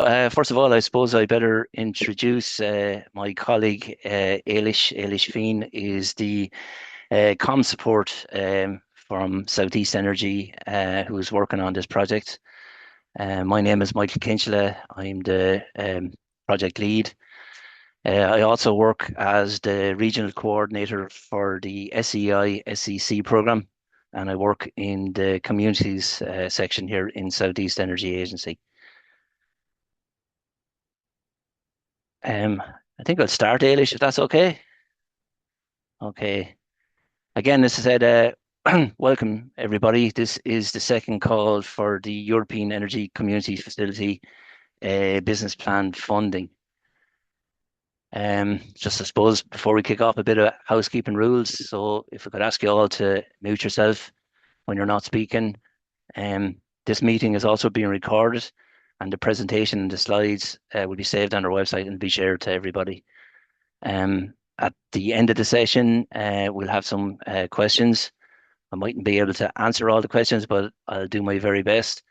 First of all, I suppose I better introduce my colleague, Ailish. Ailish Fien is the comm support from Southeast Energy, who is working on this project. My name is Michael Kinchela. I'm the project lead. I also work as the regional coordinator for the SEI SEC program, and I work in the communities section here in Southeast Energy Agency. Um, I think I'll start, Ailish, if that's okay. Okay. Again, as I said, welcome everybody. This is the second call for the European Energy Community Facility business plan funding. Just I suppose before we kick off, a bit of housekeeping rules. So if I could ask you all to mute yourself when you're not speaking. This meeting is also being recorded, and the presentation and the slides will be saved on our website and be shared to everybody. At the end of the session, we'll have some questions. I mightn't be able to answer all the questions, but I'll do my very best.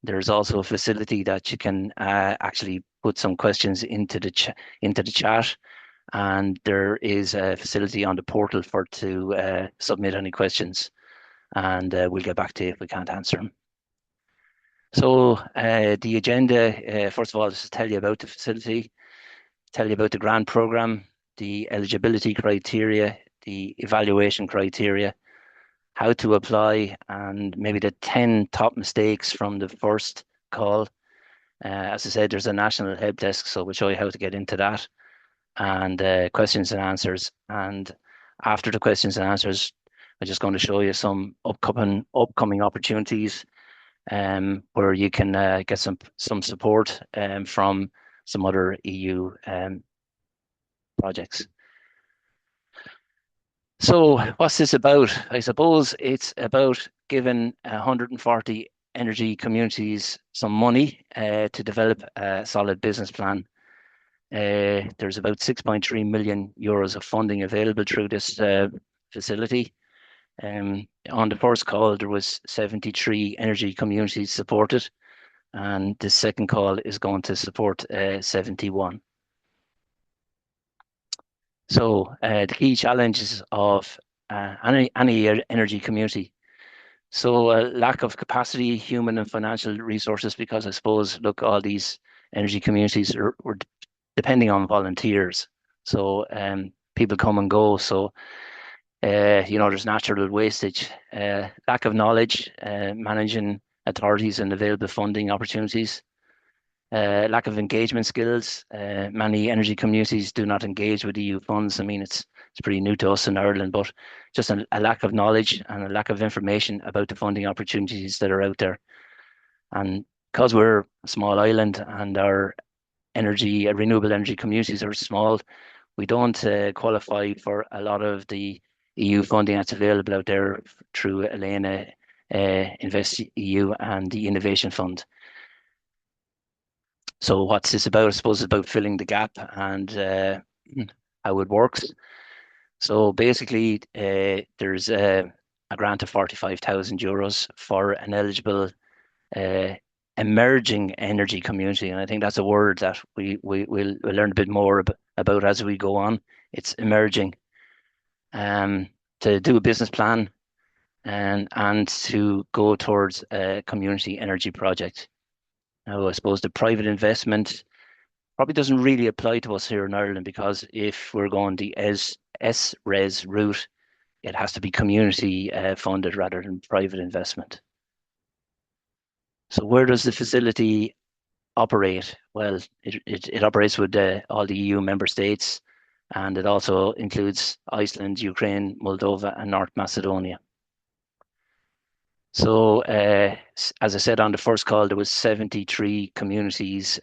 There's also a facility that you can actually put some questions into the chat, and there is a facility on the portal to submit any questions, and we'll get back to you if we can't answer them. So the agenda, first of all, is to tell you about the facility, tell you about the grant program, the eligibility criteria, the evaluation criteria, how to apply, and maybe the 10 top mistakes from the first call. As I said, there's a national help desk, so we'll show you how to get into that, and questions and answers. And after the questions and answers, I'm just going to show you some upcoming opportunities where you can get some support from some other EU projects. So what's this about? I suppose it's about giving 140 energy communities some money to develop a solid business plan. There's about 6.3 million euros of funding available through this facility. On the first call, there was 73 energy communities supported, and the second call is going to support 71. So the key challenges of any energy community. So lack of capacity, human and financial resources, because I suppose, look, all these energy communities were depending on volunteers. So people come and go. So, there's natural wastage, lack of knowledge, managing authorities and available funding opportunities. Lack of engagement skills. Many energy communities do not engage with EU funds. I mean, it's pretty new to us in Ireland, but just a lack of knowledge and a lack of information about the funding opportunities that are out there. And because we're a small island and our renewable energy communities are small, we don't qualify for a lot of the EU funding that's available out there through ELENA, Invest EU, and the Innovation Fund. So what's this about? I suppose it's about filling the gap and how it works. So basically, there's a grant of 45,000 euros for an eligible emerging energy community. And I think that's a word that we'll learn a bit more about as we go on. It's emerging. To do a business plan and to go towards a community energy project. Now, I suppose the private investment probably doesn't really apply to us here in Ireland, because if we're going the SRES route, it has to be community funded rather than private investment. So where does the facility operate? Well, it operates with all the EU member states, and it also includes Iceland, Ukraine, Moldova, and North Macedonia. So, as I said on the first call, there was 73 communities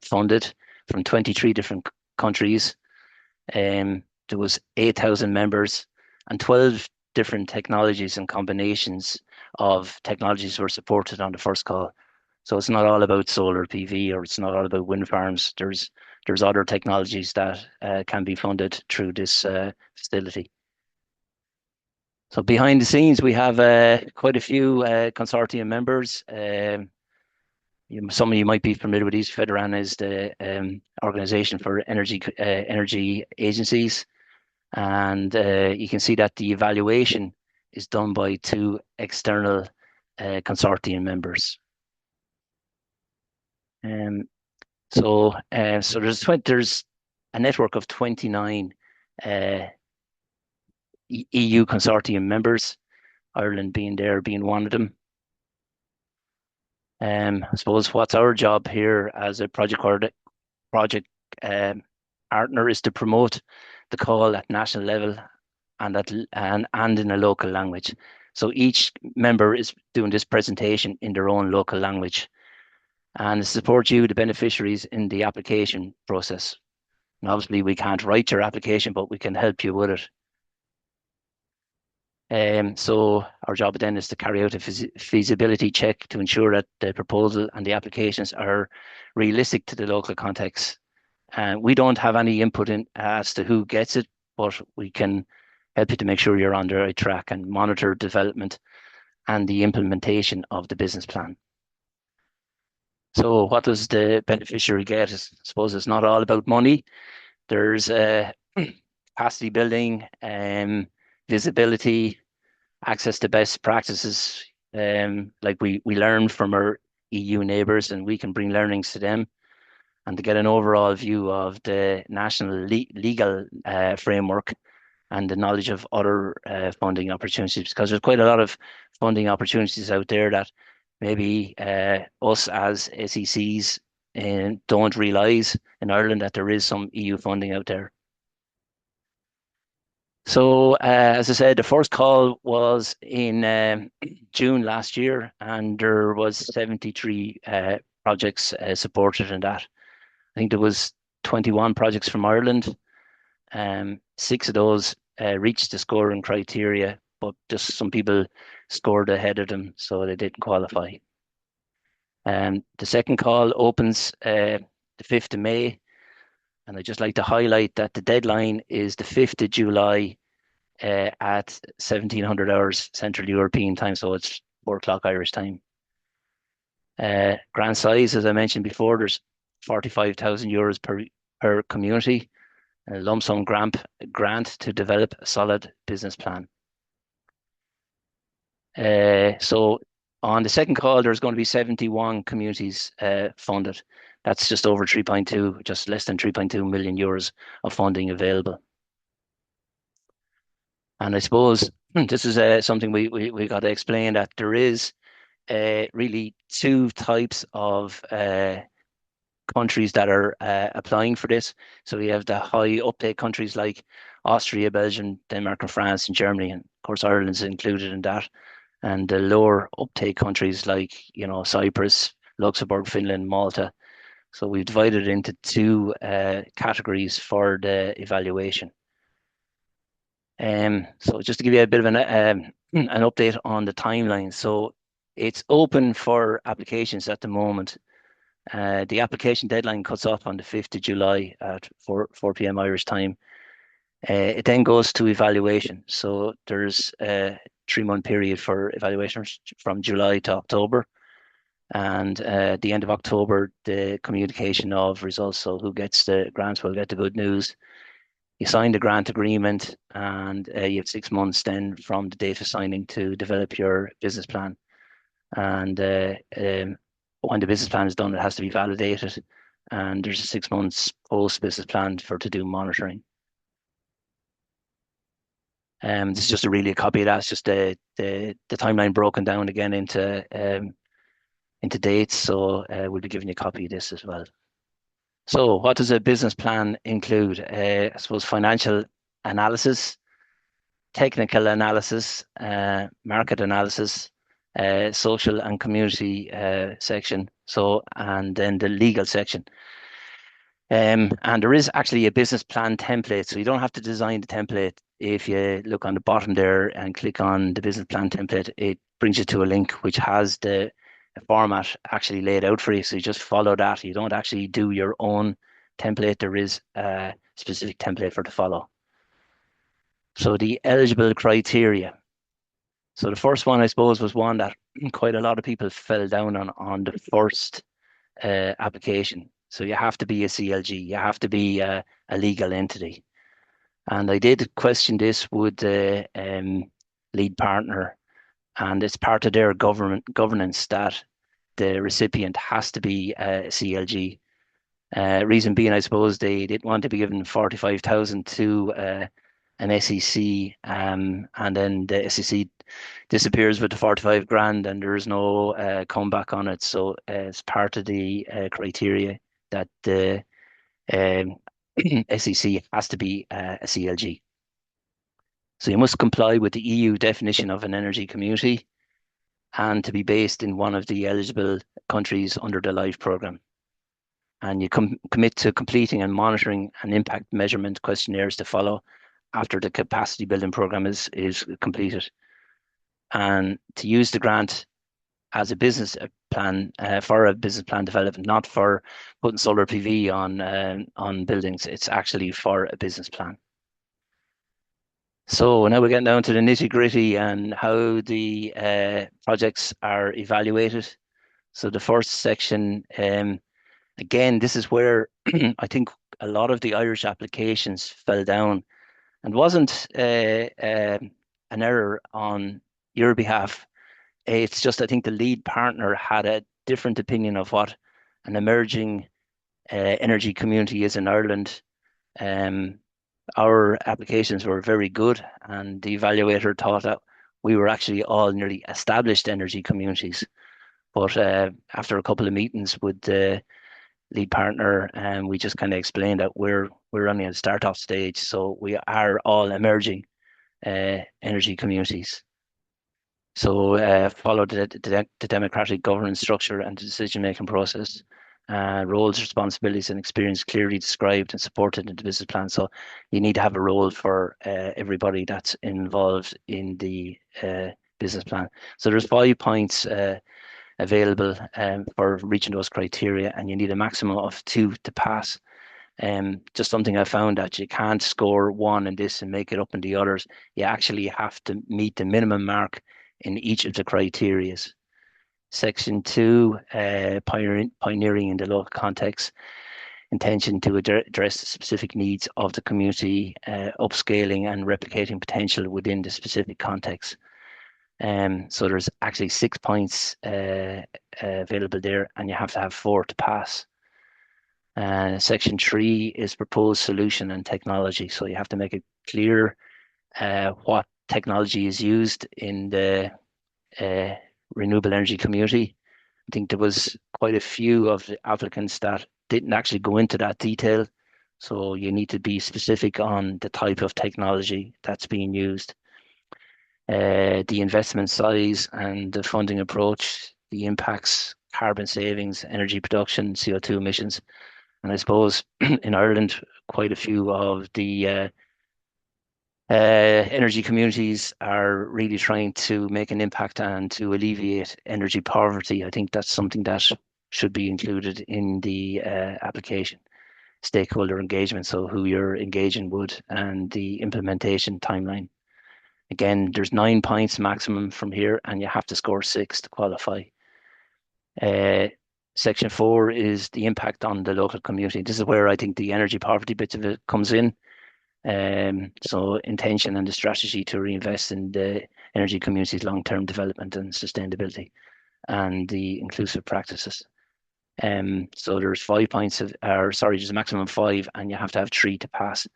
funded from 23 different countries. There was 8,000 members, and 12 different technologies and combinations of technologies were supported on the first call. So it's not all about solar PV, or it's not all about wind farms. There's other technologies that can be funded through this facility. So behind the scenes, we have quite a few consortium members. Some of you might be familiar with these. Federan is the organization for energy agencies, and you can see that the evaluation is done by two external consortium members. Um, so there's a network of 29 uh, EU consortium members, Ireland being one of them. I suppose what's our job here as a project um, partner is to promote the call at national level and in a local language. So each member is doing this presentation in their own local language and support you, the beneficiaries, in the application process. And obviously, we can't write your application, but we can help you with it. So our job then is to carry out a feasibility check to ensure that the proposal and the applications are realistic to the local context. And we don't have any input in as to who gets it, but we can help you to make sure you're on the right track and monitor development and the implementation of the business plan. So what does the beneficiary get? I suppose it's not all about money. There's capacity building, visibility, access to best practices. Like we learn from our EU neighbours, and we can bring learnings to them, and to get an overall view of the national legal framework and the knowledge of other funding opportunities, because there's quite a lot of funding opportunities out there that maybe us as SECs don't realise in Ireland that there is some EU funding out there. So, as I said, the first call was in June last year, and there was 73 projects supported in that. I think there was 21 projects from Ireland. Six of those reached the scoring criteria, but just some people scored ahead of them, so they didn't qualify. The second call opens the 5th of May, and I'd just like to highlight that the deadline is the 5th of July at 1700 hours Central European time, so it's 4 o'clock Irish time. Grant size, as I mentioned before, there's 45,000 euros per community, a lump sum grant to develop a solid business plan. So on the second call, there's going to be 71 communities funded. That's just over 3.2, just less than 3.2 million euros of funding available. And I suppose this is something we got to explain, that there is really two types of countries that are applying for this. So we have the high uptake countries like Austria, Belgium, Denmark, and France, and Germany, and of course Ireland's included in that. And the lower uptake countries like Cyprus, Luxembourg, Finland, Malta. So we've divided it into two categories for the evaluation. So just to give you a bit of an update on the timeline. So it's open for applications at the moment. The application deadline cuts off on the 5th of July at 4 p.m. Irish time. It then goes to evaluation. So there's a 3-month period for evaluation from July to October. And at the end of October, the communication of results. So who gets the grants will get the good news. You sign the grant agreement, and you have 6 months then from the date of signing to develop your business plan. And when the business plan is done, it has to be validated, and there's a 6 months post business plan to do monitoring. This is just a copy of that. It's just the timeline broken down again into dates. So we'll be giving you a copy of this as well. So what does a business plan include? I suppose financial analysis, technical analysis, market analysis, social and community section. So, and then the legal section. And there is actually a business plan template. So you don't have to design the template. If you look on the bottom there and click on the business plan template, it brings you to a link which has the format actually laid out for you. So you just follow that. You don't actually do your own template. There is a specific template to follow. So the eligible criteria. So the first one, I suppose, was one that quite a lot of people fell down on the first application. So you have to be a CLG, you have to be a legal entity. And I did question this with the lead partner, and it's part of their governance that the recipient has to be a CLG. Reason being, I suppose they didn't want to be given 45,000 to an SEC, and then the SEC disappears with the 45 grand, and there is no comeback on it. So it's part of the criteria that the um, SEC has to be a CLG. So you must comply with the EU definition of an energy community and to be based in one of the eligible countries under the LIFE programme. And you commit to completing and monitoring an impact measurement questionnaires to follow after the capacity building programme is completed. And to use the grant as a business plan for a business plan development, not for putting solar PV on buildings. It's actually for a business plan. So now we're getting down to the nitty gritty and how the projects are evaluated. So the first section, again, this is where I think a lot of the Irish applications fell down, and wasn't an error on your behalf. It's just I think the lead partner had a different opinion of what an emerging energy community is in Ireland. Um, our applications were very good, and the evaluator thought that we were actually all nearly established energy communities. But after a couple of meetings with the lead partner, and we just kind of explained that we're only at the start off stage, so we are all emerging energy communities. So follow the democratic governance structure and the decision-making process. Roles, responsibilities, and experience clearly described and supported in the business plan. So you need to have a role for everybody that's involved in the business plan. So there's 5 points available for reaching those criteria, and you need a maximum of 2 to pass. Just something I found that you can't score 1 in this and make it up in the others. You actually have to meet the minimum mark in each of the criterias. Section 2, pioneering in the local context, intention to address the specific needs of the community, upscaling and replicating potential within the specific context. So there's actually 6 points available there, and you have to have 4 to pass. Section 3 is proposed solution and technology. So you have to make it clear what technology is used in the renewable energy community. I think there was quite a few of the applicants that didn't actually go into that detail. So you need to be specific on the type of technology that's being used, the investment size and the funding approach, the impacts, carbon savings, energy production, CO2 emissions. And I suppose in Ireland, quite a few of the energy communities are really trying to make an impact and to alleviate energy poverty. I think that's something that should be included in the application. Stakeholder engagement, so who you're engaging with, and the implementation timeline. Again, there's 9 points maximum from here, and you have to score 6 to qualify. Section 4 is the impact on the local community. This is where I think the energy poverty bit of it comes in. So intention and the strategy to reinvest in the energy community's long-term development and sustainability and the inclusive practices. So there's 5 points there's a maximum of 5, and you have to have 3 to pass.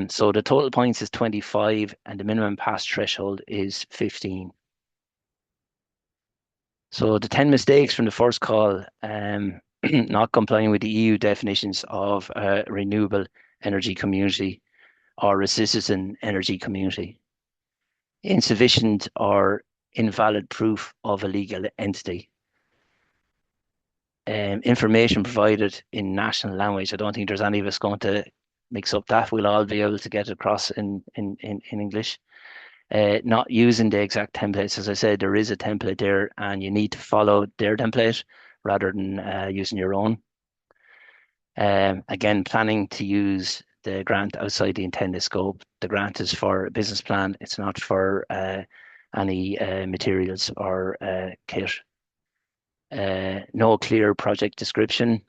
So the total points is 25, and the minimum pass threshold is 15. So the 10 mistakes from the first call, not complying with the EU definitions of a renewable energy community or a citizen energy community, insufficient or invalid proof of a legal entity, information provided in national language. I don't think there's any of us going to mix up that. We'll all be able to get across in English. Not using the exact templates. As I said, there is a template there, and you need to follow their template rather than using your own. Again, planning to use the grant outside the intended scope. The grant is for a business plan. It's not for any materials or kit. no clear project description,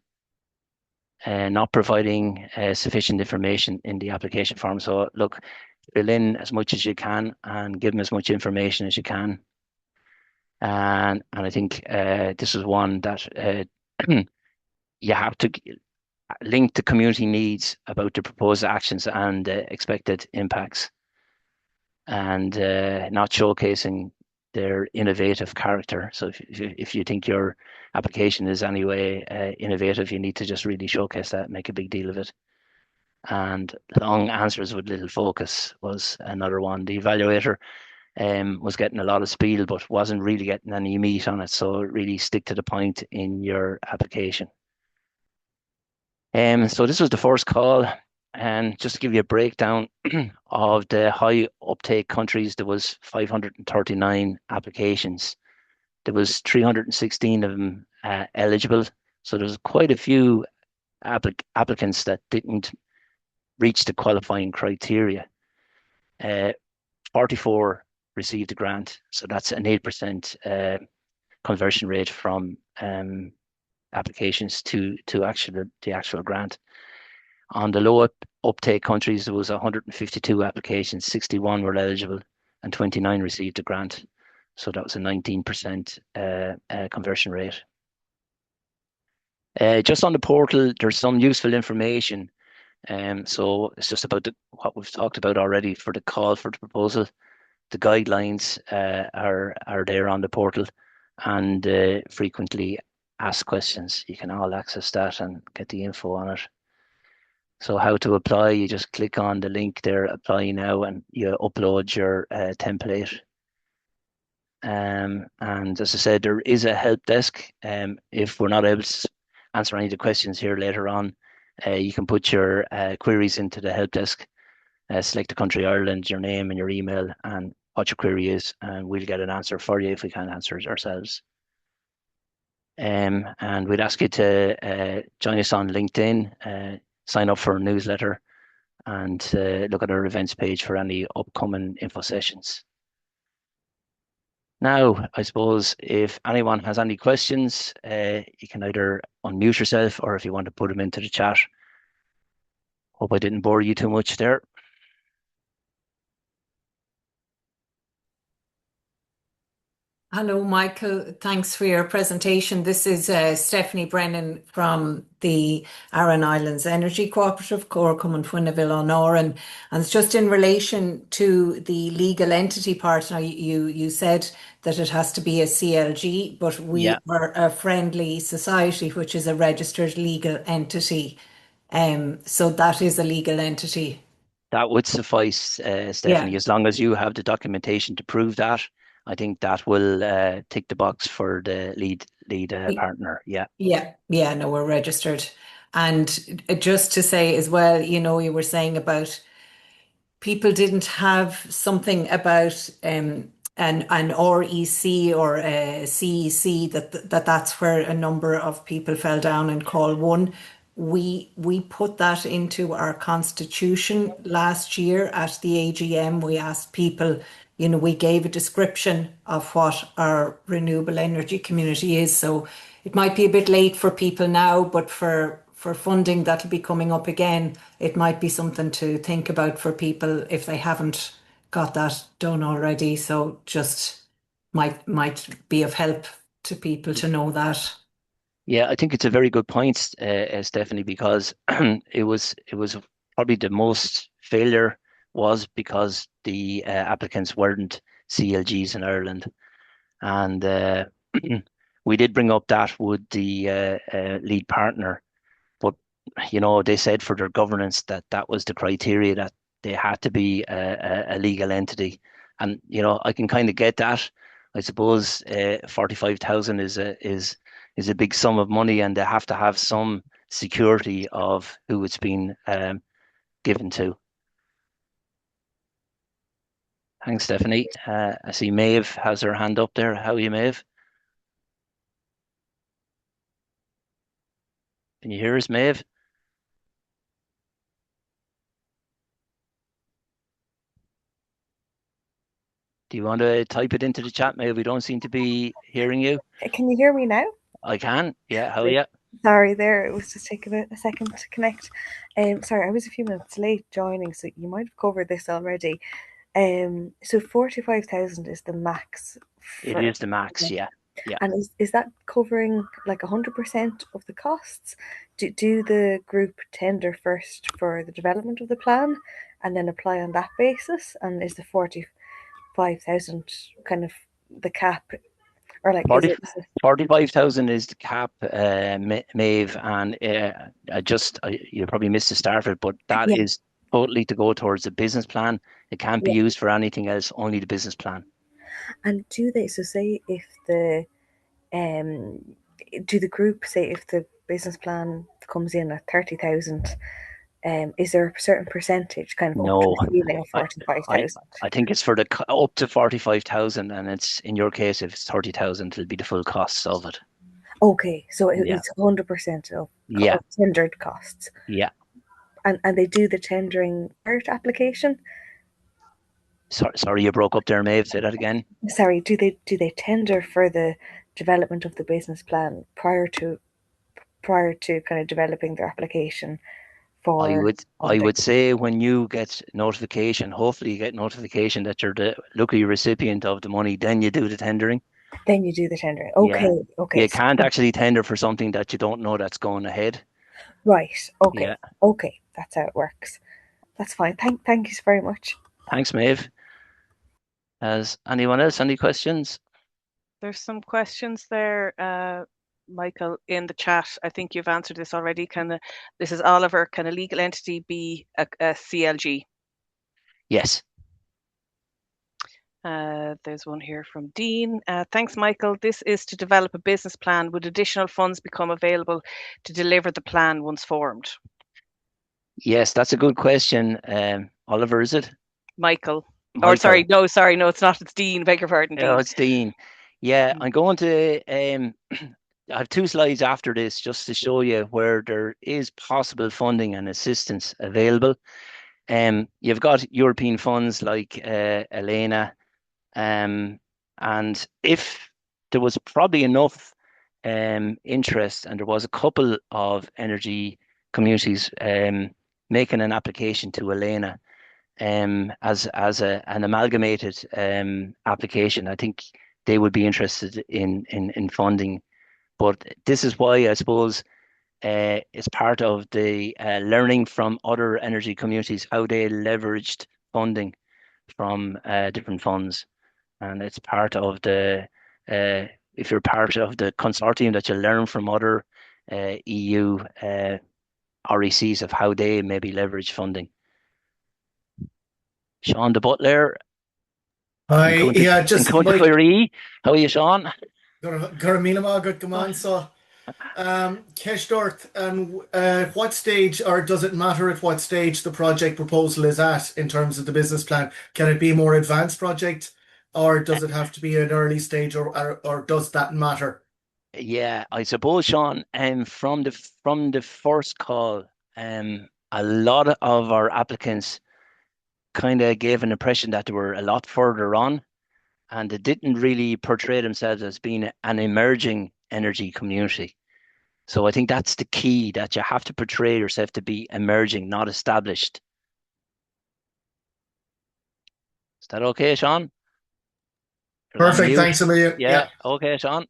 not providing sufficient information in the application form. So look, fill in as much as you can and give them as much information as you can. And I think this is one that you have to link the community needs about the proposed actions and expected impacts, and not showcasing their innovative character. So if you think your application is anyway innovative, you need to just really showcase that, make a big deal of it. And long answers with little focus was another one. The evaluator was getting a lot of spiel, but wasn't really getting any meat on it. So really stick to the point in your application. So this was the first call, and just to give you a breakdown of the high uptake countries, there was 539 applications. There was 316 of them eligible. So there was quite a few applicants that didn't reach the qualifying criteria. 44 received a grant, so that's an 8% conversion rate from applications to the actual grant. On the low uptake countries, there was 152 applications, 61 were eligible, and 29 received a grant. So that was a 19% conversion rate. Just on the portal, there's some useful information. So it's just about what we've talked about already for the call for the proposal. The guidelines are there on the portal, and frequently asked questions. You can all access that and get the info on it. So how to apply, you just click on the link there, apply now, and you upload your template. And as I said, there is a help desk. If we're not able to answer any of the questions here later on, you can put your queries into the help desk, select the country Ireland, your name and your email, and what your query is, and we'll get an answer for you if we can't answer it ourselves. And we'd ask you to join us on LinkedIn, sign up for a newsletter, and look at our events page for any upcoming info sessions. Now, I suppose if anyone has any questions, you can either unmute yourself or if you want to put them into the chat. Hope I didn't bore you too much there. Hello, Michael. Thanks for your presentation. This is Stephanie Brennan from the Aran Islands Energy Cooperative, Coracum and Fuinaville and it's just in relation to the legal entity part. Now, you said that it has to be a CLG, but we Yeah, are a friendly society, which is a registered legal entity. So that is a legal entity. that would suffice, Yeah. Stephanie, as long as you have the documentation to prove that. I think that will tick the box for the lead partner. Yeah, Yeah, no, we're registered. And just to say as well, you were saying about people didn't have something about an REC or a CEC that's where a number of people fell down in call one. We put that into our constitution last year at the AGM. We asked people, we gave a description of what our renewable energy community is. So it might be a bit late for people now, but for funding that'll be coming up again, it might be something to think about for people if they haven't got that done already. So just might be of help to people to know that. yeah, I think it's a very good point, Stephanie, because it was probably the most failure was because the applicants weren't CLGs in Ireland, and we did bring up that with the lead partner, but they said for their governance that that was the criteria, that they had to be a legal entity, and I can kind of get that. I suppose 45,000 is a big sum of money, and they have to have some security of who it's been given to. Thanks, Stephanie. I see Maeve has her hand up there. How are you, Maeve? Can you hear us, Maeve? Do you want to type it into the chat, Maeve? We don't seem to be hearing you. Can you hear me now? I can. Yeah. How are Great. you? Sorry, there. It was just taking a second to connect. Sorry, I was a few minutes late joining, so you might have covered this already. So 45,000 is the max It for, is the max. Yeah. Yeah. and is that covering like 100% of the costs? Do the group tender first for the development of the plan and then apply on that basis? And is the 45,000 kind of the cap, or like 40, is it 45,000 is the cap, Maeve, and you probably missed the start of it, but that yeah, is totally to go towards the business plan. It can't be yeah. used for anything else, only the business plan. And do they, so say if the um do the group say if the business plan comes in at 30,000, is there a certain percentage kind of up to No, the ceiling of I, I, 45,000? I think it's for the up to 45,000, and it's in your case, if it's 30,000, it'll be the full costs of it. Okay, so Yeah, it's 100% yeah, of tendered costs. yeah. And they do the tendering prior to application? Sorry, you broke up there, Maeve. Say that again. Sorry, do they tender for the development of the business plan prior to kind of developing their application I for would I funding? would say when you get notification, hopefully you get notification that you're the lucky recipient of the money, then you do the tendering. Then you do the tendering. Yeah. Okay, okay. You So, can't actually tender for something that you don't know that's going ahead. right, okay, Yeah. okay. That's how it works. That's fine. Thank you very much. Thanks, Maeve. Has anyone else any questions? There's some questions there, Michael, in the chat. I think you've answered this already. This is Oliver. Can a legal entity be a CLG? Yes. There's one here from Dean. Thanks, Michael. This is to develop a business plan. Would additional funds become available to deliver the plan once formed? Yes, that's a good question. Oliver, is it? Michael. Or Michael. sorry, no, it's not. It's Dean. Beg your pardon, Oh, Dean. it's Dean. Yeah, Mm. I'm going to I have two slides after this just to show you where there is possible funding and assistance available. You've got European funds like Elena, and if there was probably enough interest, and there was a couple of energy communities making an application to Elena as an amalgamated application, I think they would be interested in funding. But this is why I suppose it's part of the learning from other energy communities how they leveraged funding from different funds, and it's part of the uh, if you're part of the consortium that you learn from other EU RECs of how they maybe leverage funding. Sean the Butler in Hi, County yeah, in just County Mike, Kerry. How are you, Sean? Garamila good man. So, Keshdort, and what stage, or does it matter at what stage the project proposal is at in terms of the business plan? Can it be a more advanced project, or does it have to be an early stage, or does that matter? Yeah, I suppose, Sean, from the first call, a lot of our applicants kind of gave an impression that they were a lot further on, and they didn't really portray themselves as being an emerging energy community. So I think that's the key, that you have to portray yourself to be emerging, not established. Is that okay, Sean? You're on Perfect. mute. Thanks a million. Yeah, Yeah. okay, Sean.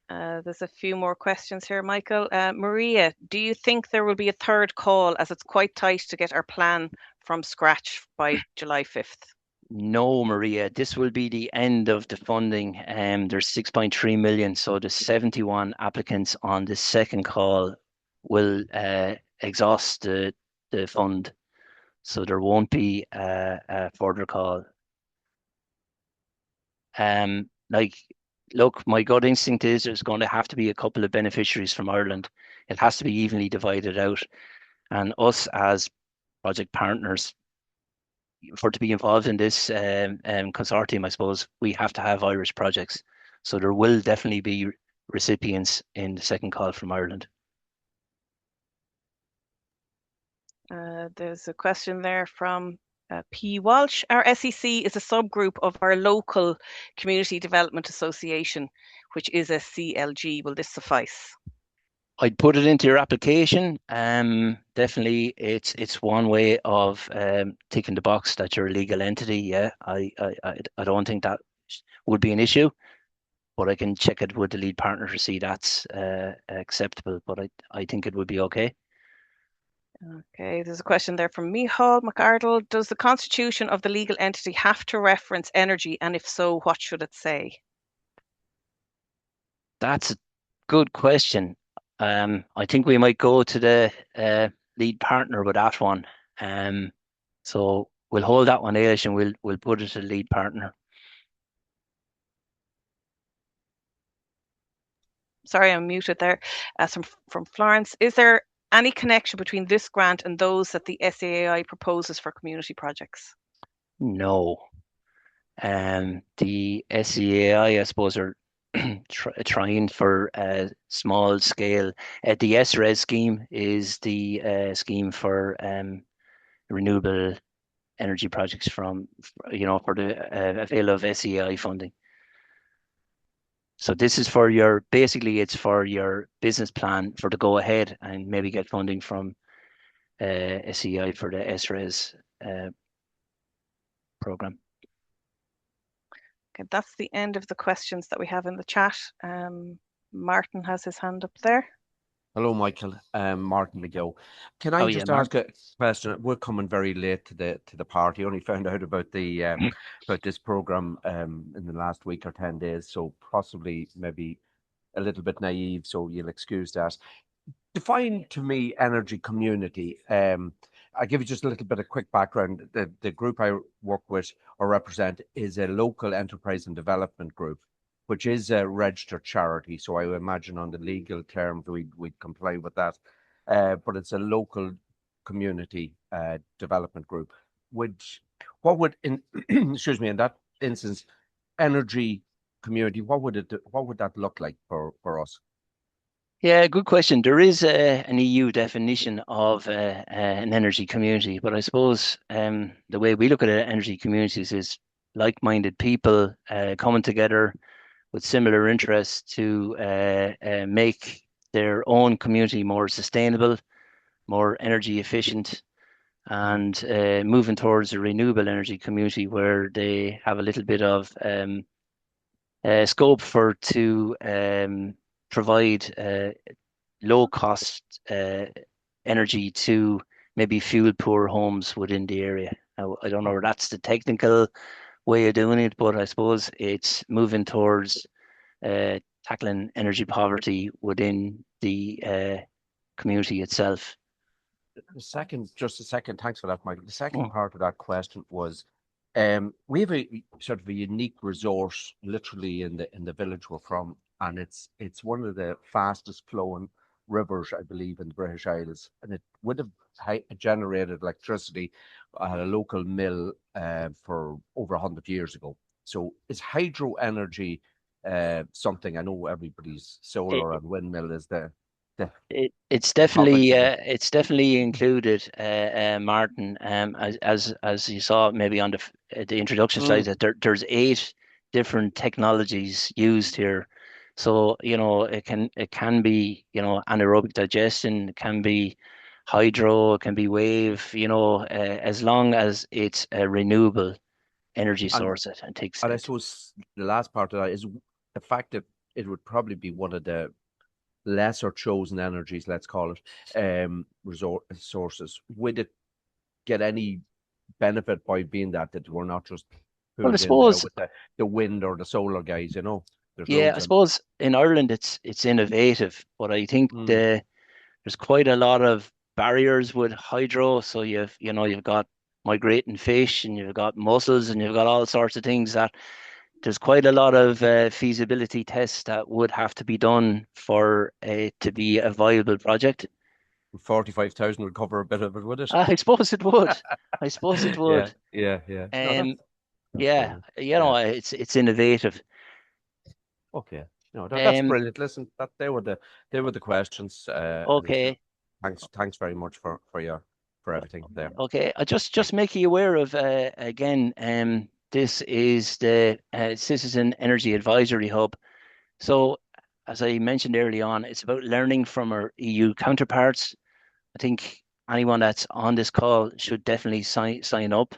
There's a few more questions here, Michael. Maria, do you think there will be a third call as it's quite tight to get our plan from scratch by July 5th? No, Maria, this will be the end of the funding. There's 6.3 million, so the 71 applicants on the second call will exhaust the fund. So there won't be a further call. Like, look, my gut instinct is there's going to have to be a couple of beneficiaries from Ireland. It has to be evenly divided out. And us as project partners, for to be involved in this consortium, I suppose we have to have Irish projects. So there will definitely be recipients in the second call from Ireland. There's a question there from P. Walsh, our SEC is a subgroup of our local Community Development Association, which is a CLG. Will this suffice? I'd put it into your application. Definitely, it's one way of ticking the box that you're a legal entity. Yeah, I don't think that would be an issue, but I can check it with the lead partner to see that's acceptable. But I think it would be okay. Okay, there's a question there from Michal McArdle. Does the constitution of the legal entity have to reference energy, and if so, what should it say? That's a good question. I think we might go to the lead partner with that one. So we'll hold that one, Ailish, and we'll put it to the lead partner. Sorry, I'm muted there. From Florence, is there any connection between this grant and those that the SAI proposes for community projects? No. The SEAI, I suppose, are trying for a small scale. The SRES scheme is the scheme for renewable energy projects for the avail of SEI funding. So this is for it's for your business plan for the go ahead and maybe get funding from SEI for the SRES program. Okay, that's the end of the questions that we have in the chat. Martin has his hand up there. Hello, Michael. Martin McGill. Can I just ask a question? We're coming very late to the party. Only found out about the about this program in the last week or 10 days, so possibly maybe a little bit naive. So you'll excuse that. Define to me energy community. I'll give you just a little bit of quick background. The group I work with or represent is a local enterprise and development group, which is a registered charity. So I would imagine on the legal terms, we'd comply with that. But it's a local community development group. What would excuse me, in that instance, energy community, what would that look like for us? Yeah, good question. There is an EU definition of an energy community, but I suppose the way we look at energy communities is like-minded people coming together with similar interests to make their own community more sustainable, more energy efficient, and moving towards a renewable energy community where they have a little bit of scope to provide low cost energy to maybe fuel poor homes within the area. Now, I don't know if that's the technical way of doing it, but I suppose it's moving towards tackling energy poverty within the community itself. Just a second, thanks for that, Michael. The second part of that question was, we have a sort of a unique resource literally in the village we're from, and it's one of the fastest flowing rivers, I believe, in the British Isles, and it would have generated electricity at a local mill for over 100 years ago. So is hydro energy something? I know everybody's solar and windmill is it's definitely included, Martin. As you saw maybe on the introduction slides, that there's 8 different technologies used here. So it can be anaerobic digestion, it can be hydro, it can be wave. As long as it's a renewable energy source, and takes. And I suppose the last part of that is the fact that it would probably be one of the lesser chosen energies, let's call it, resources. Would it get any benefit by being that we're not just Well, I suppose with the wind or the solar guys, I suppose in Ireland it's innovative, but I think there's quite a lot of barriers with hydro. So you've got migrating fish, and you've got mussels, and you've got all sorts of things that there's quite a lot of feasibility tests that would have to be done for it to be a viable project. 45,000 would cover a bit of it, would it? I suppose it would. I suppose it would. Yeah. It's innovative. Okay. No, that's brilliant. Listen, they were the questions. Okay. Thanks very much for your for everything there. Okay, I just make you aware of again. This is the Citizen Energy Advisory Hub. So, as I mentioned early on, it's about learning from our EU counterparts. I think anyone that's on this call should definitely sign up.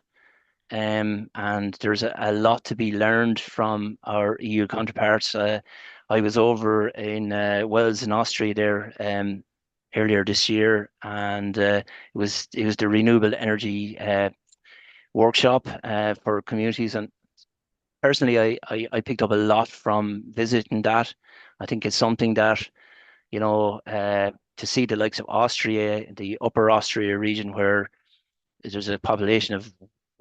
And there's a lot to be learned from our EU counterparts. I was over in Wales and Austria there earlier this year, and it was the renewable energy workshop for communities. And personally, I picked up a lot from visiting that. I think it's something that, to see the likes of Austria, the Upper Austria region, where there's a population of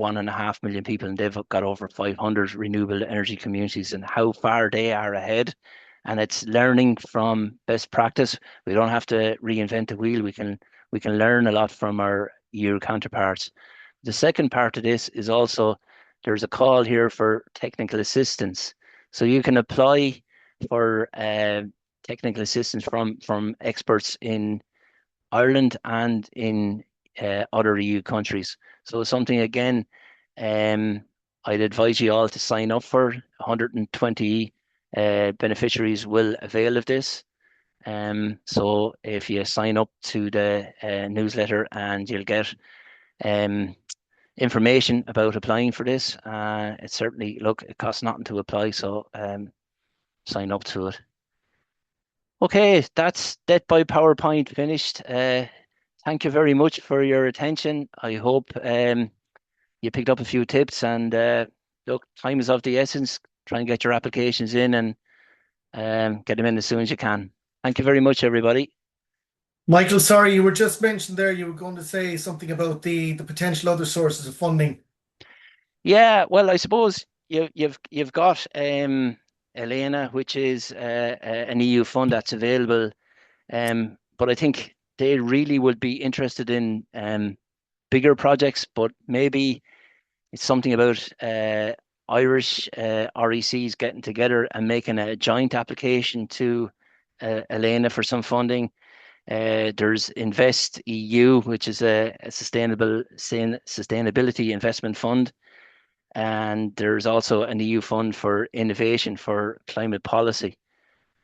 1.5 million people, and they've got over 500 renewable energy communities, and how far they are ahead. And it's learning from best practice. We don't have to reinvent the wheel. We can learn a lot from our EU counterparts. The second part of this is also there's a call here for technical assistance. So you can apply for technical assistance from experts in Ireland and in other EU countries. So something, again, I'd advise you all to sign up for. 120 beneficiaries will avail of this. So if you sign up to the newsletter, and you'll get information about applying for this. It's certainly, look, it costs nothing to apply, so sign up to it. Okay, that's that by PowerPoint finished. Thank you very much for your attention. I hope you picked up a few tips, and look, time is of the essence. Try and get your applications in, and get them in as soon as you can. Thank you very much, everybody. Michael, sorry, you were just mentioned there, you were going to say something about the potential other sources of funding. Yeah, well, I suppose you've got Elena, which is an EU fund that's available, but I think they really would be interested in bigger projects. But maybe it's something about Irish RECs getting together and making a joint application to Elena for some funding. There's Invest EU, which is a sustainability investment fund. And there's also an EU fund for innovation for climate policy.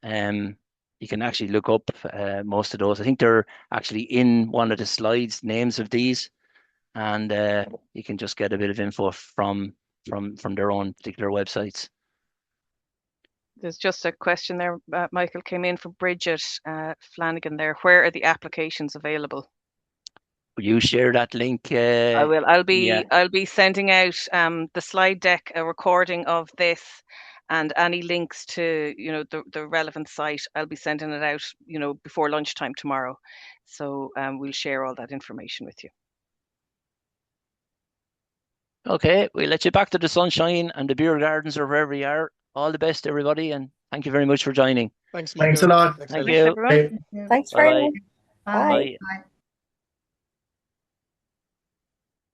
You can actually look up most of those. I think they're actually in one of the slides, names of these, and you can just get a bit of info from their own particular websites. There's just a question there, Michael, came in from Bridget Flanagan there. Where are the applications available? Will you share that link? I will. I'll yeah. be sending out the slide deck, a recording of this, and any links to the relevant site. I'll be sending it out before lunchtime tomorrow. So we'll share all that information with you. Okay, we'll let you back to the sunshine and the beer gardens, or wherever you are. All the best, everybody, and thank you very much for joining. Thanks a lot. Thank you. Everyone. Thanks very much. Bye. Bye. Bye.